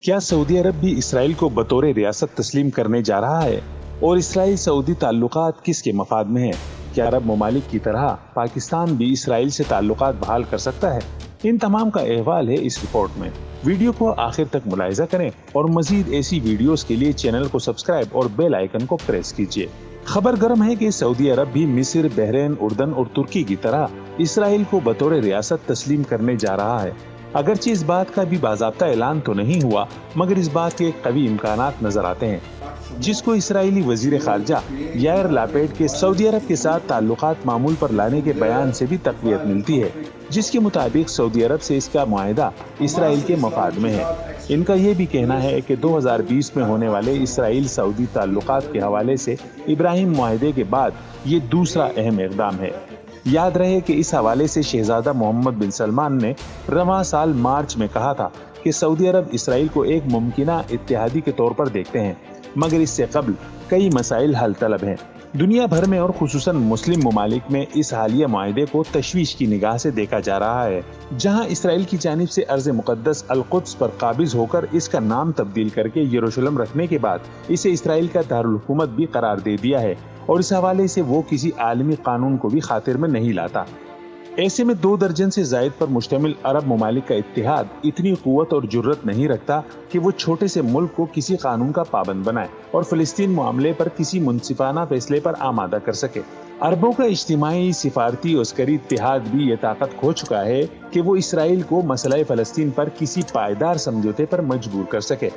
क्या सऊदी अरब भी इसराइल को बतौर रियासत तस्लीम करने जा रहा है? और इसराइल सऊदी ताल्लुकात किसके मफाद में हैं? क्या अरब ममालिक की तरह पाकिस्तान भी इसराइल से ताल्लुकात बहाल कर सकता है? इन तमाम का अहवाल है इस रिपोर्ट में। वीडियो को आखिर तक मुलाहिजा करें और मजीद ऐसी वीडियोस के लिए चैनल को सब्सक्राइब और बेल आइकन को प्रेस कीजिए। खबर गर्म है कि सऊदी अरब भी मिस्र, बहरीन, उर्दन और तुर्की की तरह इसराइल को बतौर रियासत तस्लीम करने जा रहा है। अगरचे इस बात का भी बाज़ाब्ता ऐलान तो नहीं हुआ, मगर इस बात के कवी इम्कानात नजर आते हैं, जिसको इसराइली वजीर खारजा यायर लापेड के सऊदी अरब के साथ ताल्लुकात मामूल पर लाने के बयान से भी तक़वियत मिलती है, जिसके मुताबिक सऊदी अरब से इसका मुआहिदा इसराइल के मफाद में है। इनका ये भी कहना है कि 2020 में होने वाले इसराइल सऊदी ताल्लुकात के हवाले से इब्राहिम मुआहिदे के बाद ये दूसरा अहम इक़दाम है। याद रहे कि इस हवाले से शहजादा मोहम्मद बिन सलमान ने रवां साल मार्च में कहा था कि सऊदी अरब इसराइल को एक मुमकिना इत्तेहादी के तौर पर देखते हैं, मगर इससे कबल कई मसाइल हल तलब हैं। दुनिया भर में और खुसूसन मुस्लिम ममालिक में इस हालिया मुआहिदे को तशवीश की निगाह से देखा जा रहा है, जहां इसराइल की जानिब से अर्ज़ मुक़द्दस अल-कुद्स पर काबिज होकर इसका नाम तब्दील करके यरूशलेम रखने के बाद इसे इसराइल का दारुल हुकूमत भी करार दे दिया है, और इस हवाले से वो किसी आलमी कानून को भी खातिर में नहीं लाता। ऐसे में 2 दर्जन से जायद पर मुश्तमिल अरब ममालिक का इत्तेहाद इतनी कुव्वत और जुर्रत नहीं रखता कि वो छोटे से मुल्क को किसी कानून का पाबंद बनाए और फिलिस्तीन मामले पर किसी मुनसिफाना फैसले पर आमादा कर सके। अरबों का इज्तिमाई, सिफारती और अस्करी इत्तेहाद भी ये ताकत खो चुका है कि वो इसराइल को मसला फ़लस्तीन पर किसी पायदार समझौते पर मजबूर कर सके।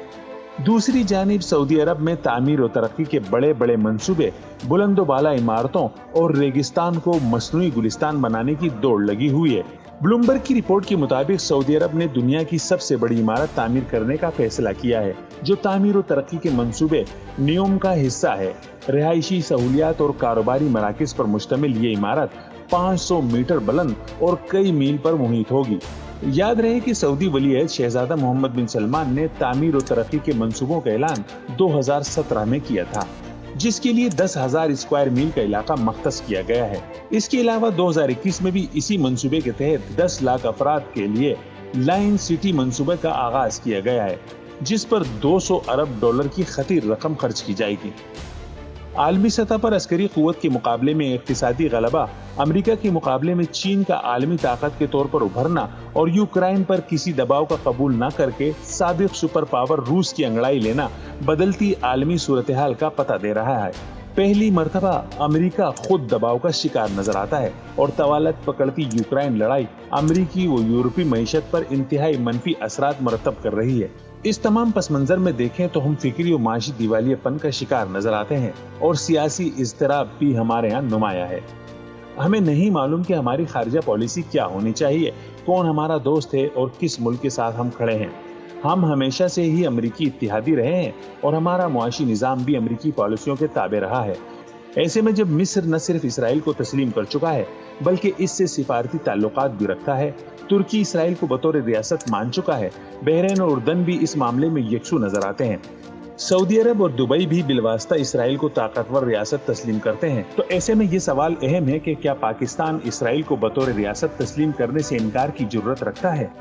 दूसरी जानिब सऊदी अरब में तामीर और तरक्की के बड़े बड़े मंसूबे, बुलंदो बाला इमारतों और रेगिस्तान को मसनूई गुलिस्तान बनाने की दौड़ लगी हुई है। ब्लूमबर्ग की रिपोर्ट के मुताबिक सऊदी अरब ने दुनिया की सबसे बड़ी इमारत तामीर करने का फैसला किया है, जो तामीर और तरक्की के मंसूबे नियोम का हिस्सा है। रिहायशी सहूलियात और कारोबारी मराकज पर मुश्तमिल ये इमारत 500 मीटर बुलंद और कई मील पर मुहित होगी। याद रहे कि सऊदी वली-अहद शहजादा मोहम्मद बिन सलमान ने तामीर और तरक्की के मंसूबों का ऐलान 2017 में किया था, जिसके लिए 10,000 स्क्वायर मील का इलाका मख्तस किया गया है। इसके अलावा 2021 में भी इसी मंसूबे के तहत 10 लाख अफराद के लिए लाइन सिटी मंसूबे का आगाज किया गया है, जिस पर 200 अरब डॉलर की खतीर रकम खर्च की जाएगी। आलमी सतह पर अस्करी कुव्वत के मुकाबले में इक्तिसादी गलबा, अमेरिका के मुकाबले में चीन का आलमी ताकत के तौर पर उभरना और यूक्रेन पर किसी दबाव का कबूल न करके साबिक सुपर पावर रूस की अंगड़ाई लेना बदलती आलमी सूरत हाल का पता दे रहा है। पहली मर्तबा अमेरिका खुद दबाव का शिकार नजर आता है और तवालत पकड़ती यूक्रेन लड़ाई अमेरिकी व यूरोपी मईशत पर इंतहाई मनफी असरात मरतब कर रही है। इस तमाम पस मंजर में देखें तो हम फिक्री और माशी दिवालियापन का शिकार नजर आते हैं और सियासी इज़्तिराब भी हमारे यहाँ नुमाया है। हमें नहीं मालूम कि हमारी खारजा पॉलिसी क्या होनी चाहिए, कौन हमारा दोस्त है और किस मुल्क के साथ हम खड़े हैं। हम हमेशा से ही अमरीकी इत्तेहादी रहे हैं और हमारा मुआशी निज़ाम भी अमरीकी पॉलिसियों के ताबे रहा है। ऐसे में जब मिस्र न सिर्फ इसराइल को तस्लीम कर चुका है, बल्कि इससे सिफारती ताल्लुकात भी रखता है, तुर्की इसराइल को बतौर रियासत मान चुका है, बहरीन और उर्दन भी इस मामले में यकसू नजर आते हैं, सऊदी अरब और दुबई भी बिलवास्ता इसराइल को ताकतवर रियासत तस्लीम करते हैं, तो ऐसे में ये सवाल अहम है कि क्या पाकिस्तान इसराइल को बतौर रियासत तस्लीम करने से इनकार की जुर्रत रखता है?